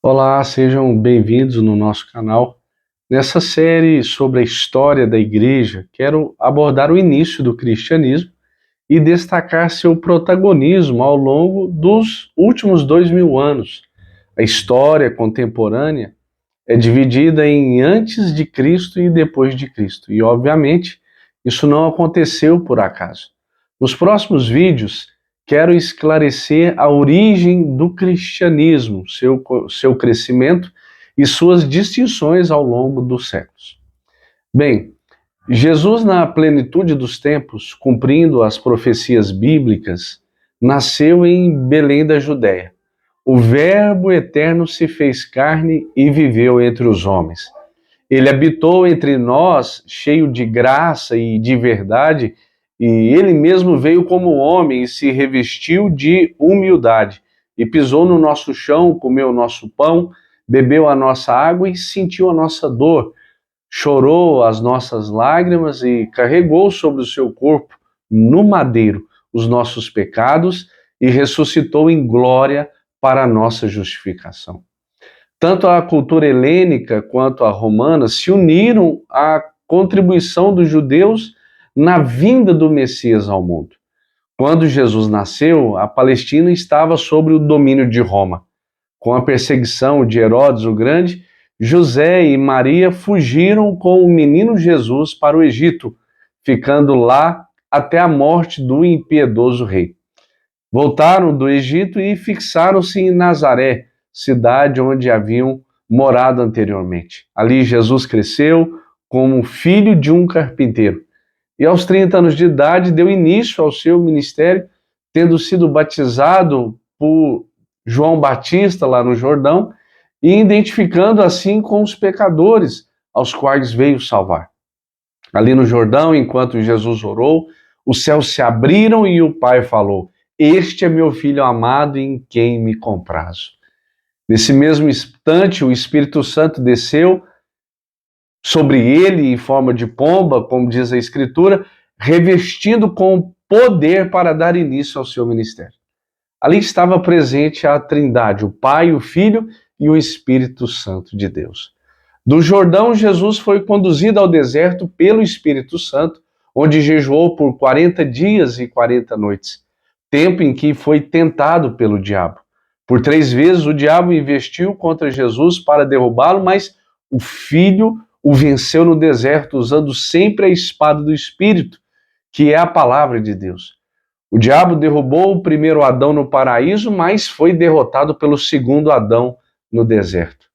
Olá, sejam bem-vindos no nosso canal. Nessa série sobre a história da igreja, quero abordar o início do cristianismo e destacar seu protagonismo ao longo dos últimos 2000 anos. A história contemporânea é dividida em antes de Cristo e depois de Cristo, e obviamente isso não aconteceu por acaso. Nos próximos vídeos, quero esclarecer a origem do cristianismo, seu crescimento e suas distinções ao longo dos séculos. Bem, Jesus, na plenitude dos tempos, cumprindo as profecias bíblicas, nasceu em Belém da Judéia. O Verbo eterno se fez carne e viveu entre os homens. Ele habitou entre nós, cheio de graça e de verdade, e ele mesmo veio como homem e se revestiu de humildade, e pisou no nosso chão, comeu o nosso pão, bebeu a nossa água e sentiu a nossa dor, chorou as nossas lágrimas e carregou sobre o seu corpo, no madeiro, os nossos pecados e ressuscitou em glória para a nossa justificação. Tanto a cultura helênica quanto a romana se uniram à contribuição dos judeus na vinda do Messias ao mundo. Quando Jesus nasceu, a Palestina estava sob o domínio de Roma. Com a perseguição de Herodes o Grande, José e Maria fugiram com o menino Jesus para o Egito, ficando lá até a morte do impiedoso rei. Voltaram do Egito e fixaram-se em Nazaré, cidade onde haviam morado anteriormente. Ali Jesus cresceu como filho de um carpinteiro. E aos 30 anos de idade deu início ao seu ministério, tendo sido batizado por João Batista lá no Jordão e identificando assim com os pecadores aos quais veio salvar. Ali no Jordão, enquanto Jesus orou, os céus se abriram e o Pai falou: "Este é meu filho amado em quem me comprazo." Nesse mesmo instante, o Espírito Santo desceu sobre ele em forma de pomba, como diz a Escritura, revestido com poder para dar início ao seu ministério. Ali estava presente a Trindade, o Pai, o Filho e o Espírito Santo de Deus. Do Jordão, Jesus foi conduzido ao deserto pelo Espírito Santo, onde jejuou por 40 dias e 40 noites, tempo em que foi tentado pelo diabo. Por 3 vezes o diabo investiu contra Jesus para derrubá-lo, mas o Filho o venceu no deserto, usando sempre a espada do Espírito, que é a palavra de Deus. O diabo derrubou o primeiro Adão no paraíso, mas foi derrotado pelo segundo Adão no deserto.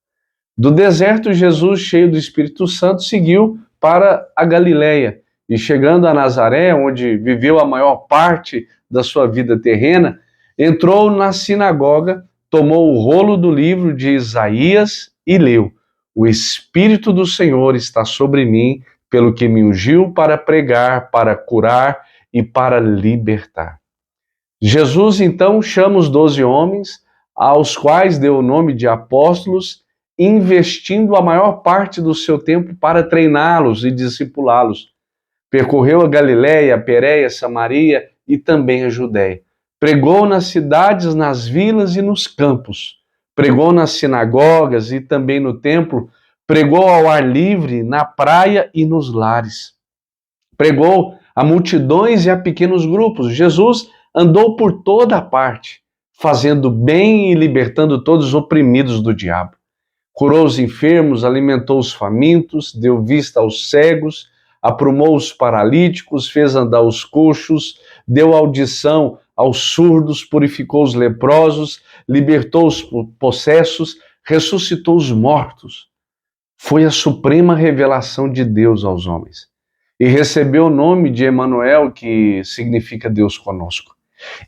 Do deserto, Jesus, cheio do Espírito Santo, seguiu para a Galileia e, chegando a Nazaré, onde viveu a maior parte da sua vida terrena, entrou na sinagoga, tomou o rolo do livro de Isaías e leu: "O Espírito do Senhor está sobre mim, pelo que me ungiu para pregar, para curar e para libertar." Jesus então chama os 12 homens, aos quais deu o nome de apóstolos, investindo a maior parte do seu tempo para treiná-los e discipulá-los. Percorreu a Galiléia, a Pérea, Samaria e também a Judéia. Pregou nas cidades, nas vilas e nos campos. Pregou nas sinagogas e também no templo. Pregou ao ar livre, na praia e nos lares. Pregou a multidões e a pequenos grupos. Jesus andou por toda a parte, fazendo bem e libertando todos os oprimidos do diabo. Curou os enfermos, alimentou os famintos, deu vista aos cegos, aprumou os paralíticos, fez andar os coxos, deu audição aos surdos, purificou os leprosos, libertou os possessos, ressuscitou os mortos. Foi a suprema revelação de Deus aos homens. E recebeu o nome de Emanuel, que significa Deus conosco.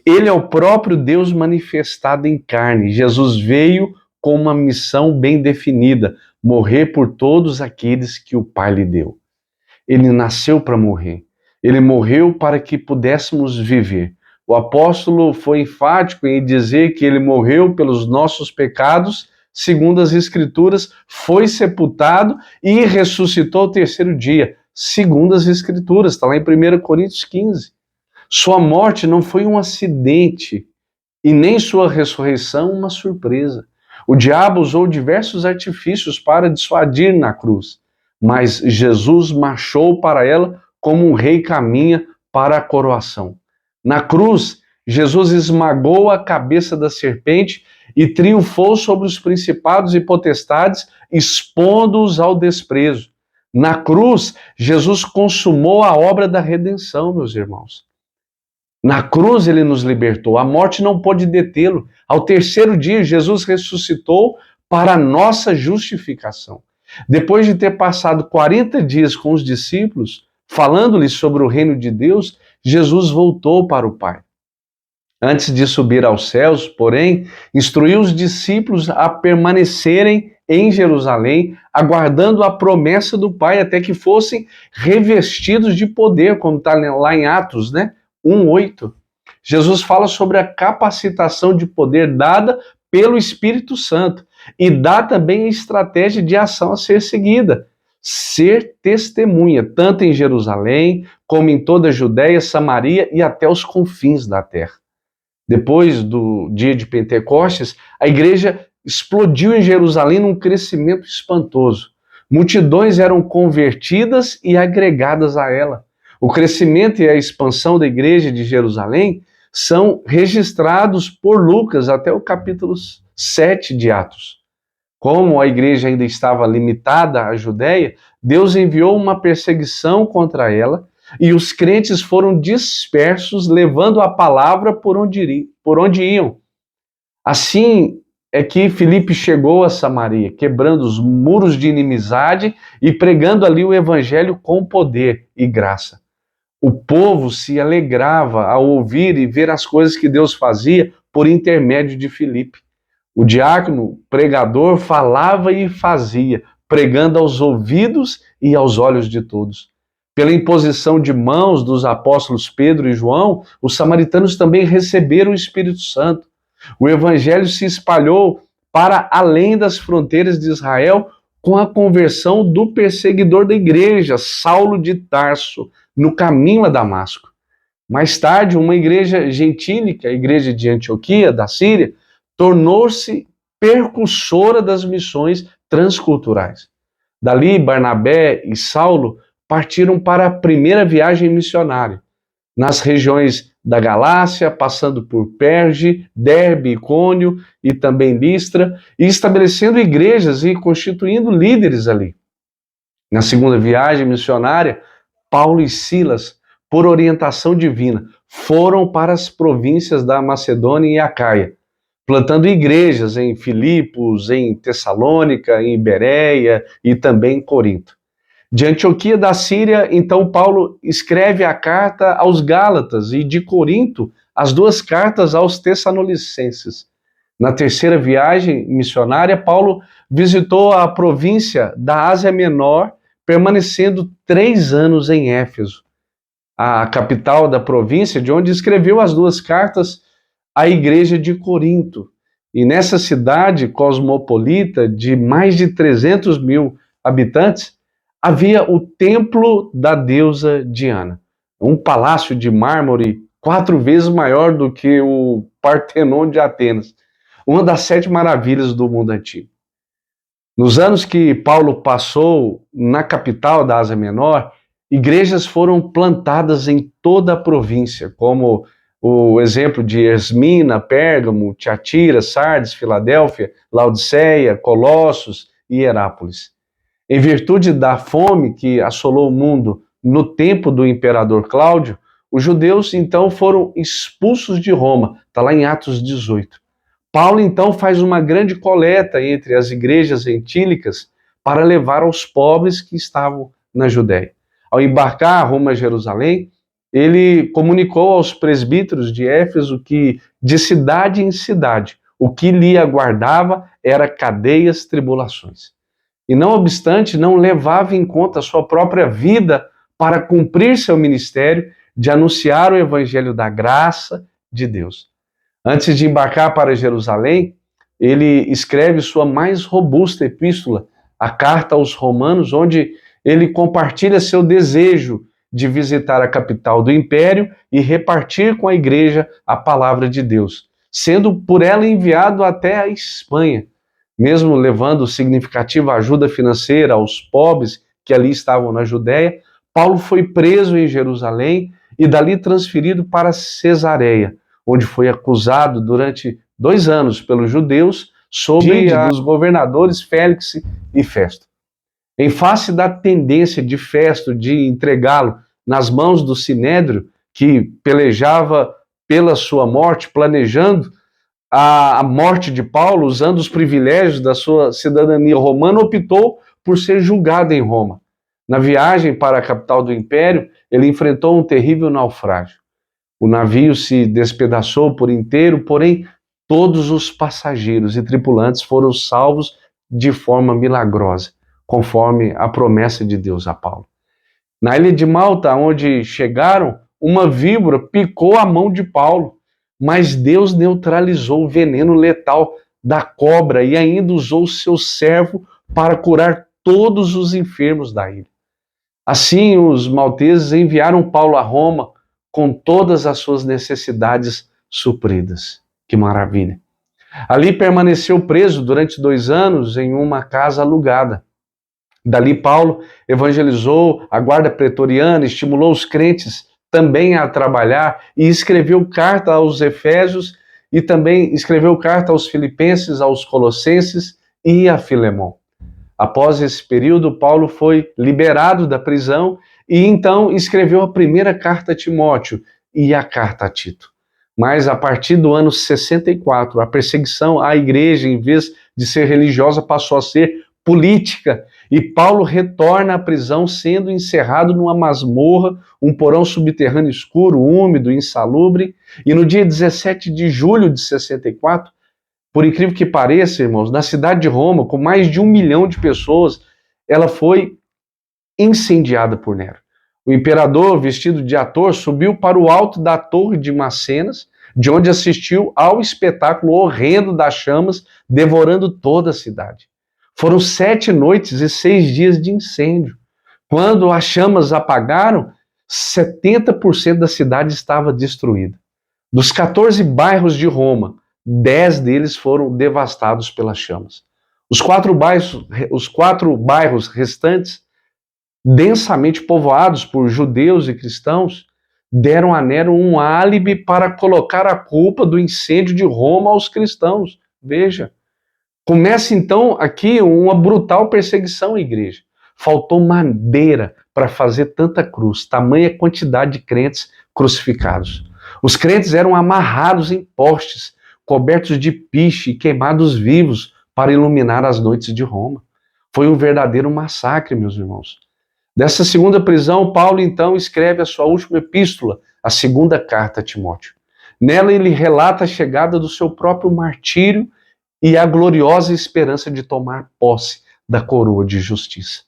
Ele é o próprio Deus manifestado em carne. Jesus veio com uma missão bem definida: morrer por todos aqueles que o Pai lhe deu. Ele nasceu para morrer. Ele morreu para que pudéssemos viver. O apóstolo foi enfático em dizer que ele morreu pelos nossos pecados, segundo as Escrituras, foi sepultado e ressuscitou ao 3º dia, segundo as Escrituras, está lá em 1 Coríntios 15. Sua morte não foi um acidente e nem sua ressurreição uma surpresa. O diabo usou diversos artifícios para dissuadir na cruz, mas Jesus marchou para ela como um rei caminha para a coroação. Na cruz, Jesus esmagou a cabeça da serpente e triunfou sobre os principados e potestades, expondo-os ao desprezo. Na cruz, Jesus consumou a obra da redenção, meus irmãos. Na cruz ele nos libertou, a morte não pôde detê-lo. Ao terceiro dia, Jesus ressuscitou para a nossa justificação. Depois de ter passado 40 dias com os discípulos, falando-lhes sobre o reino de Deus, Jesus voltou para o Pai. Antes de subir aos céus, porém, instruiu os discípulos a permanecerem em Jerusalém, aguardando a promessa do Pai até que fossem revestidos de poder, como está lá em Atos, 1:8. Jesus fala sobre a capacitação de poder dada pelo Espírito Santo e dá também a estratégia de ação a ser seguida. Ser testemunha, tanto em Jerusalém, como em toda a Judéia, Samaria e até os confins da terra. Depois do dia de Pentecostes, a igreja explodiu em Jerusalém num crescimento espantoso. Multidões eram convertidas e agregadas a ela. O crescimento e a expansão da igreja de Jerusalém são registrados por Lucas até o capítulo 7 de Atos. Como a igreja ainda estava limitada à Judéia, Deus enviou uma perseguição contra ela e os crentes foram dispersos, levando a palavra por onde iam. Assim é que Filipe chegou a Samaria, quebrando os muros de inimizade e pregando ali o evangelho com poder e graça. O povo se alegrava ao ouvir e ver as coisas que Deus fazia por intermédio de Filipe. O diácono, pregador, falava e fazia, pregando aos ouvidos e aos olhos de todos. Pela imposição de mãos dos apóstolos Pedro e João, os samaritanos também receberam o Espírito Santo. O evangelho se espalhou para além das fronteiras de Israel com a conversão do perseguidor da igreja, Saulo de Tarso, no caminho a Damasco. Mais tarde, uma igreja gentílica, a igreja de Antioquia, da Síria, tornou-se percussora das missões transculturais. Dali, Barnabé e Saulo partiram para a primeira viagem missionária, nas regiões da Galácia, passando por Perge, Derbe, Icônio e também Listra, e estabelecendo igrejas e constituindo líderes ali. Na segunda viagem missionária, Paulo e Silas, por orientação divina, foram para as províncias da Macedônia e Acaia, plantando igrejas em Filipos, em Tessalônica, em Bereia e também em Corinto. De Antioquia da Síria, então Paulo escreve a carta aos Gálatas e de Corinto as duas cartas aos Tessalonicenses. Na terceira viagem missionária, Paulo visitou a província da Ásia Menor, permanecendo 3 anos em Éfeso, a capital da província, de onde escreveu as duas cartas à igreja de Corinto. E nessa cidade cosmopolita de mais de 300 mil habitantes, havia o templo da deusa Diana, um palácio de mármore 4 vezes maior do que o Partenon de Atenas, uma das 7 maravilhas do mundo antigo. Nos anos que Paulo passou na capital da Ásia Menor, igrejas foram plantadas em toda a província, como o exemplo de Esmina, Pérgamo, Tiatira, Sardes, Filadélfia, Laodiceia, Colossos e Herápolis. Em virtude da fome que assolou o mundo no tempo do imperador Cláudio, os judeus então foram expulsos de Roma, está lá em Atos 18. Paulo então faz uma grande coleta entre as igrejas gentílicas para levar aos pobres que estavam na Judéia. Ao embarcar rumo a Jerusalém, ele comunicou aos presbíteros de Éfeso que, de cidade em cidade, o que lhe aguardava era cadeias, tribulações. E não obstante, não levava em conta a sua própria vida para cumprir seu ministério de anunciar o evangelho da graça de Deus. Antes de embarcar para Jerusalém, ele escreve sua mais robusta epístola, a Carta aos Romanos, onde ele compartilha seu desejo de visitar a capital do império e repartir com a igreja a palavra de Deus, sendo por ela enviado até a Espanha. mesmo levando significativa ajuda financeira aos pobres que ali estavam na Judéia, Paulo foi preso em Jerusalém e dali transferido para Cesareia, onde foi acusado durante 2 anos pelos judeus sob dos governadores Félix e Festo. Em face da tendência de Festo de entregá-lo nas mãos do Sinédrio, que pelejava pela sua morte, planejando a morte de Paulo, usando os privilégios da sua cidadania romana, optou por ser julgado em Roma. Na viagem para a capital do império, ele enfrentou um terrível naufrágio. O navio se despedaçou por inteiro, porém todos os passageiros e tripulantes foram salvos de forma milagrosa, conforme a promessa de Deus a Paulo. Na ilha de Malta, onde chegaram, uma víbora picou a mão de Paulo, mas Deus neutralizou o veneno letal da cobra e ainda usou seu servo para curar todos os enfermos da ilha. Assim, os malteses enviaram Paulo a Roma com todas as suas necessidades supridas. Que maravilha! Ali permaneceu preso durante 2 anos em uma casa alugada. Dali Paulo evangelizou a guarda pretoriana, estimulou os crentes também a trabalhar e escreveu carta aos Efésios e também escreveu carta aos Filipenses, aos Colossenses e a Filemon. Após esse período, Paulo foi liberado da prisão e então escreveu a primeira carta a Timóteo e a carta a Tito. Mas a partir do ano 64, a perseguição à igreja, em vez de ser religiosa, passou a ser política, e Paulo retorna à prisão sendo encerrado numa masmorra, um porão subterrâneo escuro, úmido, insalubre, e no dia 17 de julho de 64, por incrível que pareça, irmãos, na cidade de Roma, com mais de 1 milhão de pessoas, ela foi incendiada por Nero. O imperador, vestido de ator, subiu para o alto da torre de Macenas, de onde assistiu ao espetáculo horrendo das chamas devorando toda a cidade. Foram 7 noites e 6 dias de incêndio. Quando as chamas apagaram, 70% da cidade estava destruída. Dos 14 bairros de Roma, 10 deles foram devastados pelas chamas. Os 4 bairros restantes, densamente povoados por judeus e cristãos, deram a Nero um álibi para colocar a culpa do incêndio de Roma aos cristãos. Veja. Começa então aqui uma brutal perseguição à igreja. Faltou madeira para fazer tanta cruz, tamanha quantidade de crentes crucificados. Os crentes eram amarrados em postes, cobertos de piche e queimados vivos para iluminar as noites de Roma. Foi um verdadeiro massacre, meus irmãos. Dessa segunda prisão, Paulo então escreve a sua última epístola, a segunda carta a Timóteo. Nela ele relata a chegada do seu próprio martírio e a gloriosa esperança de tomar posse da coroa de justiça.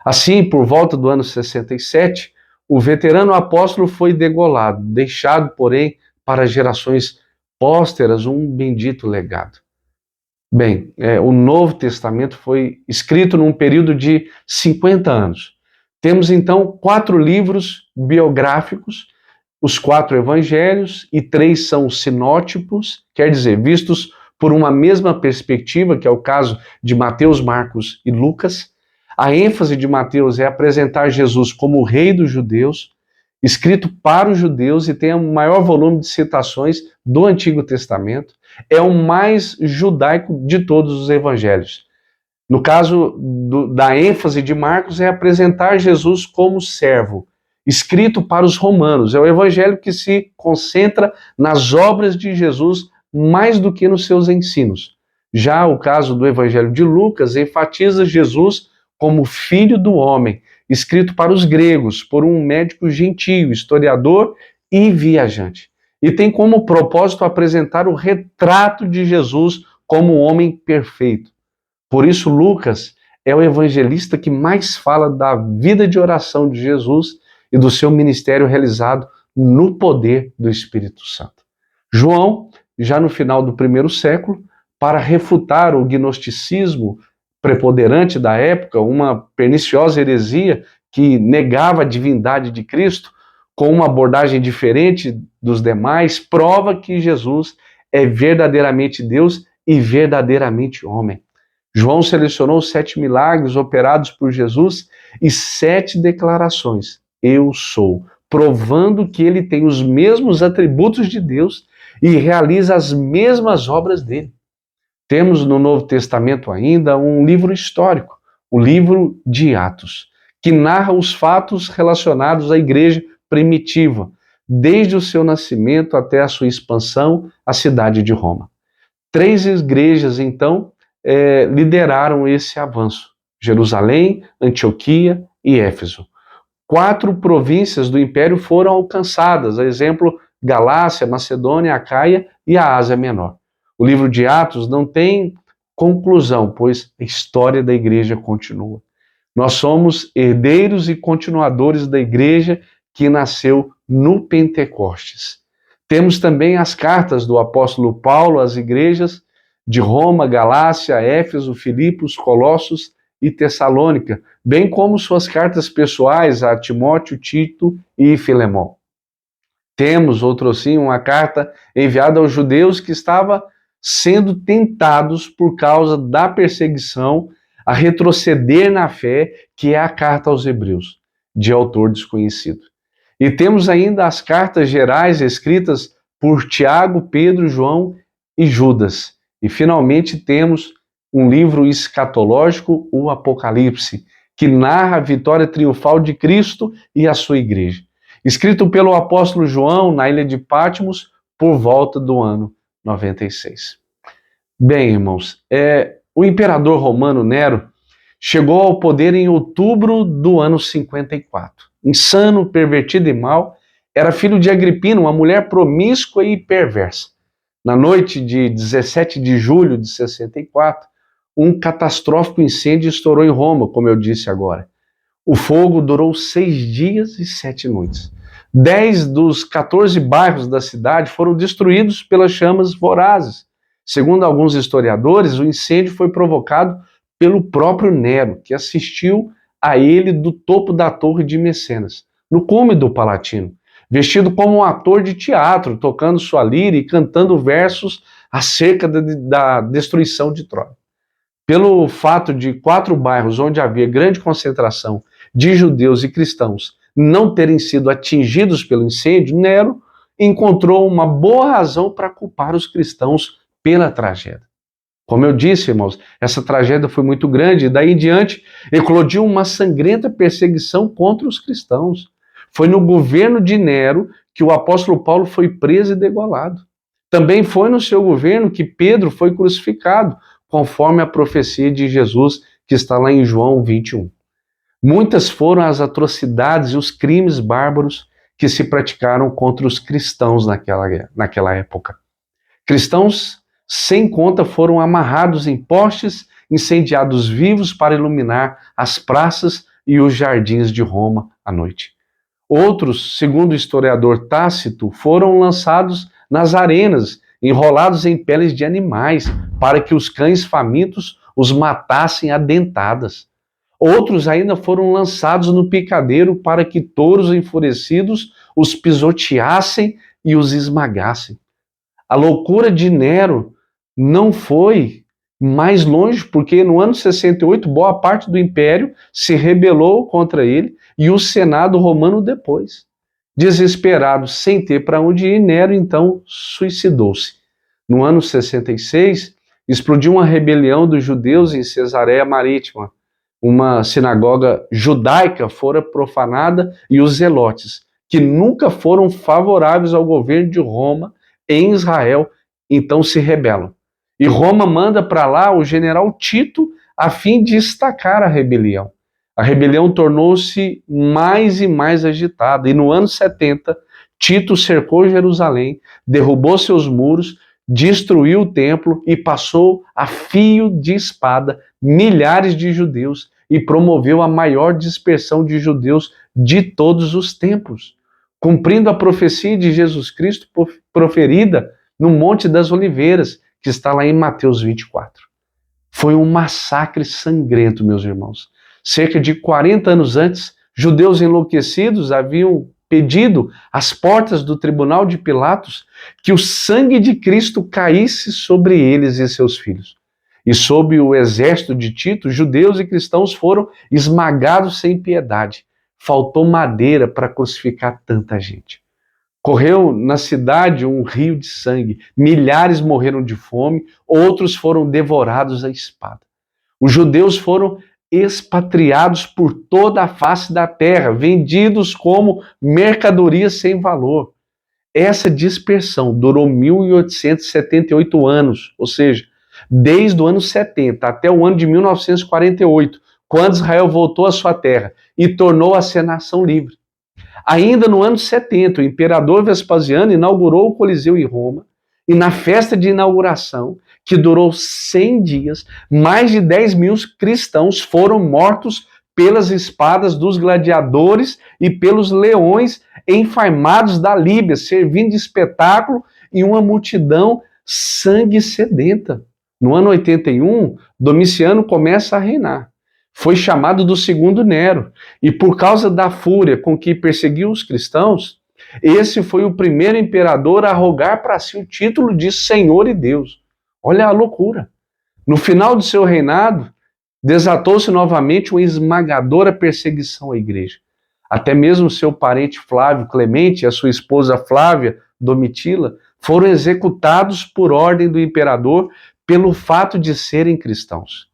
Assim, por volta do ano 67, o veterano apóstolo foi degolado, deixado, porém, para gerações pósteras um bendito legado. Bem, o Novo Testamento foi escrito num período de 50 anos. Temos, então, 4 livros biográficos, os 4 evangelhos, e 3 são sinótipos, quer dizer, vistos por uma mesma perspectiva, que é o caso de Mateus, Marcos e Lucas. A ênfase de Mateus é apresentar Jesus como o rei dos judeus, escrito para os judeus e tem o maior volume de citações do Antigo Testamento. É o mais judaico de todos os evangelhos. No caso da ênfase de Marcos, é apresentar Jesus como servo, escrito para os romanos. É o evangelho que se concentra nas obras de Jesus mais do que nos seus ensinos. Já o caso do evangelho de Lucas enfatiza Jesus como filho do homem, escrito para os gregos, por um médico gentio, historiador e viajante. E tem como propósito apresentar o retrato de Jesus como um homem perfeito. Por isso, Lucas é o evangelista que mais fala da vida de oração de Jesus e do seu ministério realizado no poder do Espírito Santo. João, já no final do 1º século, para refutar o gnosticismo preponderante da época, uma perniciosa heresia que negava a divindade de Cristo, com uma abordagem diferente dos demais, prova que Jesus é verdadeiramente Deus e verdadeiramente homem. João selecionou 7 milagres operados por Jesus e 7 declarações. Eu sou, provando que ele tem os mesmos atributos de Deus e realiza as mesmas obras dele. Temos no Novo Testamento ainda um livro histórico, o livro de Atos, que narra os fatos relacionados à igreja primitiva, desde o seu nascimento até a sua expansão à cidade de Roma. 3 igrejas, então, lideraram esse avanço: Jerusalém, Antioquia e Éfeso. 4 províncias do Império foram alcançadas, a exemplo, Galácia, Macedônia, Acaia e a Ásia Menor. O livro de Atos não tem conclusão, pois a história da igreja continua. Nós somos herdeiros e continuadores da igreja que nasceu no Pentecostes. Temos também as cartas do apóstolo Paulo às igrejas de Roma, Galácia, Éfeso, Filipos, Colossos e Tessalônica, bem como suas cartas pessoais a Timóteo, Tito e Filemão. Temos, outrossim, uma carta enviada aos judeus que estava sendo tentados por causa da perseguição a retroceder na fé, que é a carta aos Hebreus, de autor desconhecido. E temos ainda as cartas gerais escritas por Tiago, Pedro, João e Judas. E finalmente temos um livro escatológico, o Apocalipse, que narra a vitória triunfal de Cristo e a sua igreja. Escrito pelo apóstolo João na ilha de Patmos por volta do ano 96. Bem, irmãos, o imperador romano Nero chegou ao poder em outubro do ano 54. Insano, pervertido e mau, era filho de Agripina, uma mulher promíscua e perversa. Na noite de 17 de julho de 64, um catastrófico incêndio estourou em Roma, como eu disse agora. O fogo durou 6 dias e 7 noites. 10 dos 14 bairros da cidade foram destruídos pelas chamas vorazes. Segundo alguns historiadores, o incêndio foi provocado pelo próprio Nero, que assistiu a ele do topo da torre de Mecenas, no cume do Palatino, vestido como um ator de teatro, tocando sua lira e cantando versos acerca da destruição de Troia. Pelo fato de 4 bairros onde havia grande concentração de judeus e cristãos não terem sido atingidos pelo incêndio, Nero encontrou uma boa razão para culpar os cristãos pela tragédia. Como eu disse, irmãos, essa tragédia foi muito grande e daí em diante eclodiu uma sangrenta perseguição contra os cristãos. Foi no governo de Nero que o apóstolo Paulo foi preso e degolado. Também foi no seu governo que Pedro foi crucificado, conforme a profecia de Jesus que está lá em João 21. Muitas foram as atrocidades e os crimes bárbaros que se praticaram contra os cristãos naquela época. Cristãos sem conta foram amarrados em postes, incendiados vivos para iluminar as praças e os jardins de Roma à noite. Outros, segundo o historiador Tácito, foram lançados nas arenas, enrolados em peles de animais, para que os cães famintos os matassem a dentadas. Outros ainda foram lançados no picadeiro para que touros enfurecidos os pisoteassem e os esmagassem. A loucura de Nero não foi mais longe, porque no ano 68, boa parte do império se rebelou contra ele e o Senado romano depois. Desesperado, sem ter para onde ir, Nero então suicidou-se. No ano 66, explodiu uma rebelião dos judeus em Cesareia Marítima. Uma sinagoga judaica fora profanada e os zelotes, que nunca foram favoráveis ao governo de Roma em Israel, então se rebelam. E Roma manda para lá o general Tito a fim de estacar a rebelião. A rebelião tornou-se mais e mais agitada, e no ano 70, Tito cercou Jerusalém, derrubou seus muros, destruiu o templo e passou a fio de espada milhares de judeus e promoveu a maior dispersão de judeus de todos os tempos, cumprindo a profecia de Jesus Cristo proferida no Monte das Oliveiras, que está lá em Mateus 24. Foi um massacre sangrento, meus irmãos. Cerca de 40 anos antes, judeus enlouquecidos haviam pedido às portas do tribunal de Pilatos que o sangue de Cristo caísse sobre eles e seus filhos. E sob o exército de Tito, judeus e cristãos foram esmagados sem piedade. Faltou madeira para crucificar tanta gente. Correu na cidade um rio de sangue. Milhares morreram de fome, outros foram devorados à espada. Os judeus foram expatriados por toda a face da terra, vendidos como mercadorias sem valor. Essa dispersão durou 1878 anos, ou seja, desde o ano 70 até o ano de 1948, quando Israel voltou à sua terra e tornou a ser nação livre. Ainda no ano 70, o imperador Vespasiano inaugurou o Coliseu em Roma, e na festa de inauguração, que durou 100 dias, mais de 10 mil cristãos foram mortos pelas espadas dos gladiadores e pelos leões enfarmados da Líbia, servindo de espetáculo e uma multidão sangue sedenta. No ano 81, Domiciano começa a reinar. Foi chamado do segundo Nero, e por causa da fúria com que perseguiu os cristãos, esse foi o primeiro imperador a arrogar para si o título de Senhor e Deus. Olha a loucura. No final do seu reinado, desatou-se novamente uma esmagadora perseguição à igreja. Até mesmo seu parente Flávio Clemente e a sua esposa Flávia Domitila foram executados por ordem do imperador pelo fato de serem cristãos.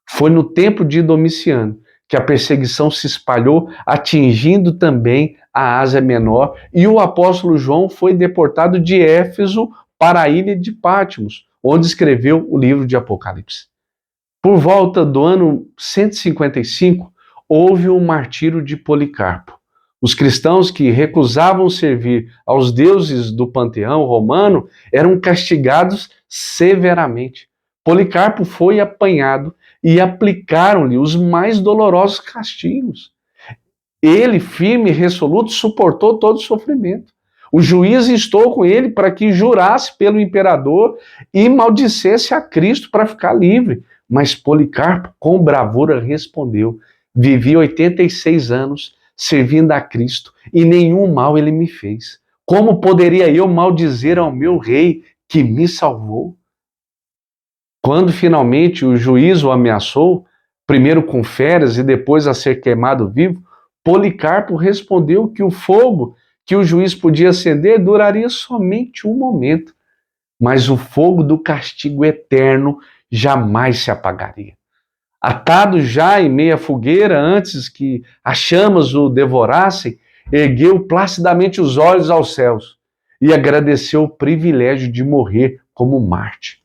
Foi no tempo de Domiciano que a perseguição se espalhou, atingindo também a Ásia Menor, e o apóstolo João foi deportado de Éfeso para a ilha de Patmos, onde escreveu o livro de Apocalipse. Por volta do ano 155, houve o martírio de Policarpo. Os cristãos que recusavam servir aos deuses do panteão romano eram castigados severamente. Policarpo foi apanhado e aplicaram-lhe os mais dolorosos castigos. Ele, firme e resoluto, suportou todo o sofrimento. O juiz instou com ele para que jurasse pelo imperador e maldissesse a Cristo para ficar livre. Mas Policarpo, com bravura, respondeu: vivi 86 anos servindo a Cristo e nenhum mal ele me fez. Como poderia eu maldizer ao meu rei que me salvou? Quando finalmente o juiz o ameaçou, primeiro com feras e depois a ser queimado vivo, Policarpo respondeu que o fogo que o juiz podia acender duraria somente um momento, mas o fogo do castigo eterno jamais se apagaria. Atado já em meia fogueira, antes que as chamas o devorassem, ergueu placidamente os olhos aos céus e agradeceu o privilégio de morrer como mártir.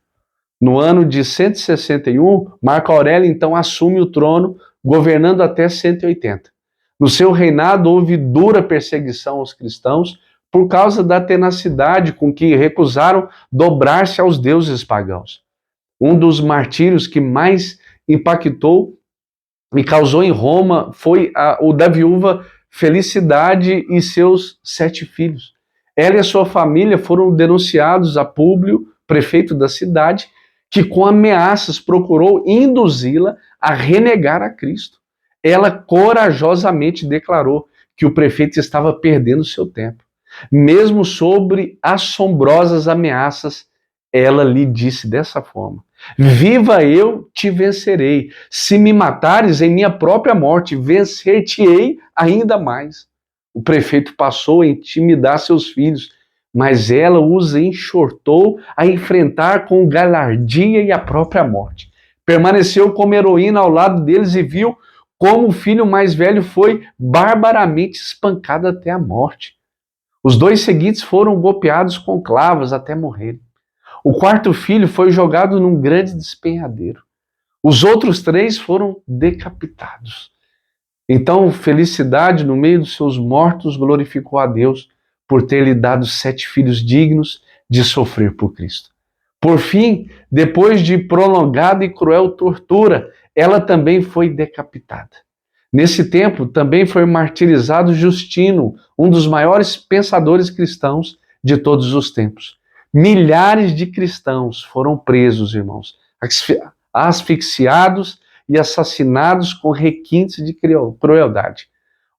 No ano de 161, Marco Aurélio então assume o trono, governando até 180. No seu reinado houve dura perseguição aos cristãos por causa da tenacidade com que recusaram dobrar-se aos deuses pagãos. Um dos martírios que mais impactou e causou em Roma foi o da viúva Felicidade e seus 7 filhos. Ela e a sua família foram denunciados a Públio, prefeito da cidade, que com ameaças procurou induzi-la a renegar a Cristo. Ela corajosamente declarou que o prefeito estava perdendo seu tempo. Mesmo sobre assombrosas ameaças, ela lhe disse dessa forma: viva eu, te vencerei. Se me matares em minha própria morte, vencer-te-ei ainda mais. O prefeito passou a intimidar seus filhos, mas ela os enxortou a enfrentar com galardia e a própria morte. Permaneceu como heroína ao lado deles e viu como o filho mais velho foi barbaramente espancado até a morte. Os 2 seguintes foram golpeados com clavos até morrerem. O 4º filho foi jogado num grande despenhadeiro. Os outros 3 foram decapitados. Então, Felicidade, no meio dos seus mortos, glorificou a Deus por ter lhe dado 7 filhos dignos de sofrer por Cristo. Por fim, depois de prolongada e cruel tortura, ela também foi decapitada. Nesse tempo, também foi martirizado Justino, um dos maiores pensadores cristãos de todos os tempos. Milhares de cristãos foram presos, irmãos, asfixiados e assassinados com requintes de crueldade.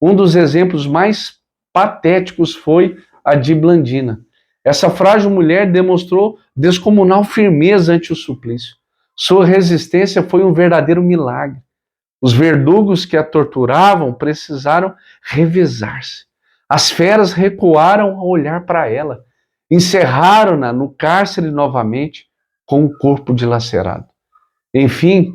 Um dos exemplos mais patéticos foi a de Blandina. Essa frágil mulher demonstrou descomunal firmeza ante o suplício. Sua resistência foi um verdadeiro milagre. Os verdugos que a torturavam precisaram revezar-se. As feras recuaram ao olhar para ela. Encerraram-na no cárcere novamente, com o corpo dilacerado. Enfim,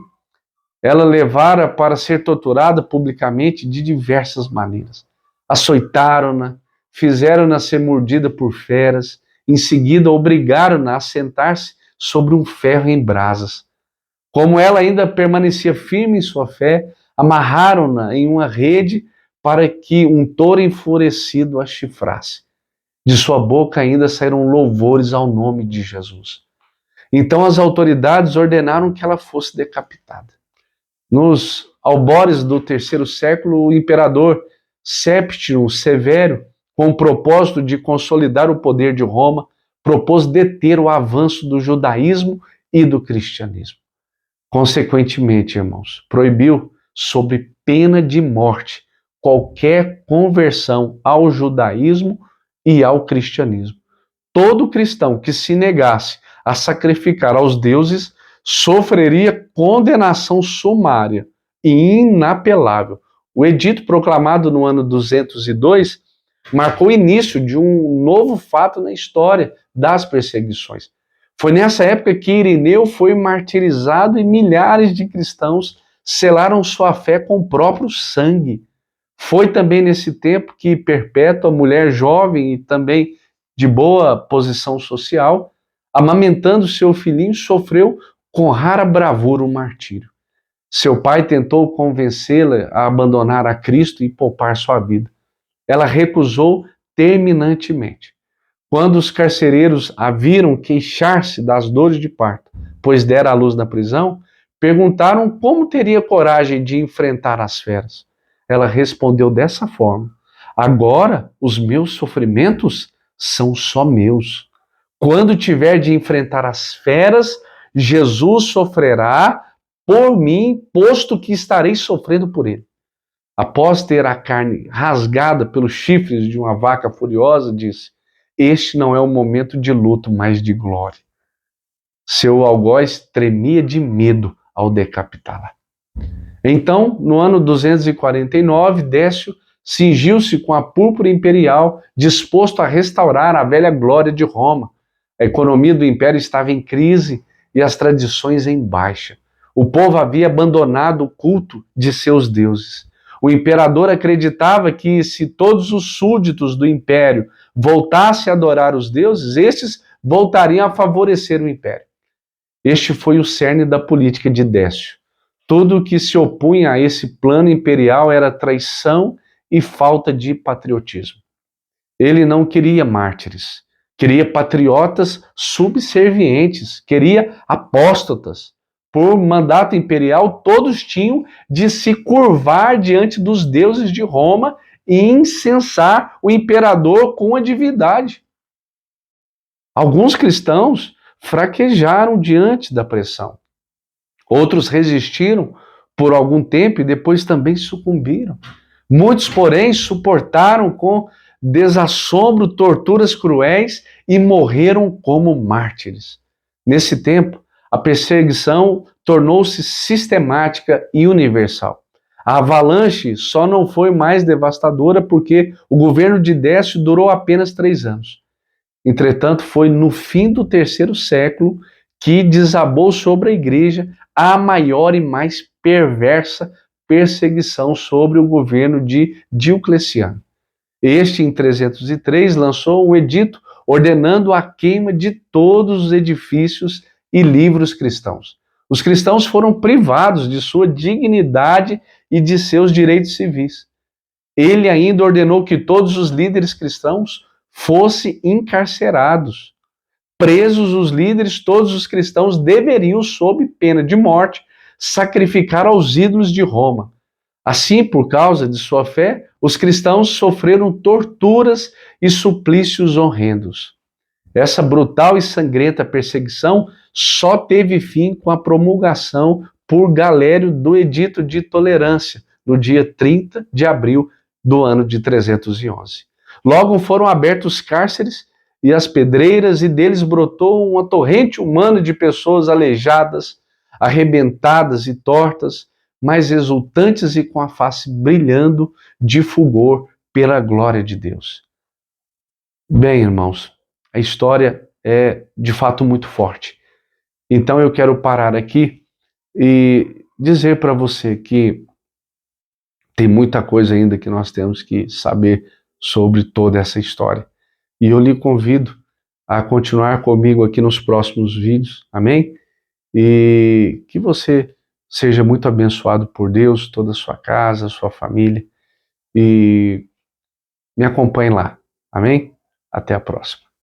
ela levara para ser torturada publicamente de diversas maneiras. Açoitaram-na, fizeram-na ser mordida por feras, em seguida obrigaram-na a sentar-se sobre um ferro em brasas. Como ela ainda permanecia firme em sua fé, amarraram-na em uma rede para que um touro enfurecido a chifrasse. De sua boca ainda saíram louvores ao nome de Jesus. Então as autoridades ordenaram que ela fosse decapitada. Nos albores do terceiro século, o imperador Séptimo Severo, com o propósito de consolidar o poder de Roma, propôs deter o avanço do judaísmo e do cristianismo. Consequentemente, irmãos, proibiu, sob pena de morte, qualquer conversão ao judaísmo e ao cristianismo. Todo cristão que se negasse a sacrificar aos deuses sofreria condenação sumária e inapelável. O edito proclamado no ano 202 marcou o início de um novo fato na história das perseguições. Foi nessa época que Irineu foi martirizado e milhares de cristãos selaram sua fé com o próprio sangue. Foi também nesse tempo que Perpétua, mulher jovem e também de boa posição social, amamentando seu filhinho, sofreu com rara bravura o martírio. Seu pai tentou convencê-la a abandonar a Cristo e poupar sua vida. Ela recusou terminantemente. Quando os carcereiros a viram queixar-se das dores de parto, pois dera à luz na prisão, perguntaram como teria coragem de enfrentar as feras. Ela respondeu dessa forma: agora os meus sofrimentos são só meus. Quando tiver de enfrentar as feras, Jesus sofrerá por mim, posto que estarei sofrendo por ele. Após ter a carne rasgada pelos chifres de uma vaca furiosa, disse: este não é um momento de luto, mas de glória. Seu algoz tremia de medo ao decapitá-la. Então, no ano 249, Décio cingiu-se com a púrpura imperial, disposto a restaurar a velha glória de Roma. A economia do império estava em crise e as tradições em baixa. O povo havia abandonado o culto de seus deuses. O imperador acreditava que, se todos os súditos do império voltassem a adorar os deuses, estes voltariam a favorecer o império. Este foi o cerne da política de Décio. Tudo o que se opunha a esse plano imperial era traição e falta de patriotismo. Ele não queria mártires, queria patriotas subservientes, queria apóstatas. Por mandato imperial, todos tinham de se curvar diante dos deuses de Roma e incensar o imperador com a divindade. Alguns cristãos fraquejaram diante da pressão. Outros resistiram por algum tempo e depois também sucumbiram. Muitos, porém, suportaram com desassombro torturas cruéis e morreram como mártires. Nesse tempo, a perseguição tornou-se sistemática e universal. A avalanche só não foi mais devastadora porque o governo de Décio durou apenas 3 anos. Entretanto, foi no fim do terceiro século que desabou sobre a igreja a maior e mais perversa perseguição sobre o governo de Diocleciano. Este, em 303, lançou um edito ordenando a queima de todos os edifícios e livros cristãos. Os cristãos foram privados de sua dignidade e de seus direitos civis. Ele ainda ordenou que todos os líderes cristãos fossem encarcerados. Presos os líderes, todos os cristãos deveriam, sob pena de morte, sacrificar aos ídolos de Roma. Assim, por causa de sua fé, os cristãos sofreram torturas e suplícios horrendos. Essa brutal e sangrenta perseguição só teve fim com a promulgação por Galério do Edito de Tolerância, no dia 30 de abril do ano de 311. Logo foram abertos cárceres e as pedreiras, e deles brotou uma torrente humana de pessoas aleijadas, arrebentadas e tortas, mas exultantes e com a face brilhando de fulgor pela glória de Deus. Bem, irmãos, a história é de fato muito forte. Então eu quero parar aqui e dizer para você que tem muita coisa ainda que nós temos que saber sobre toda essa história. E eu lhe convido a continuar comigo aqui nos próximos vídeos, amém? E que você seja muito abençoado por Deus, toda a sua casa, sua família, e me acompanhe lá, amém? Até a próxima.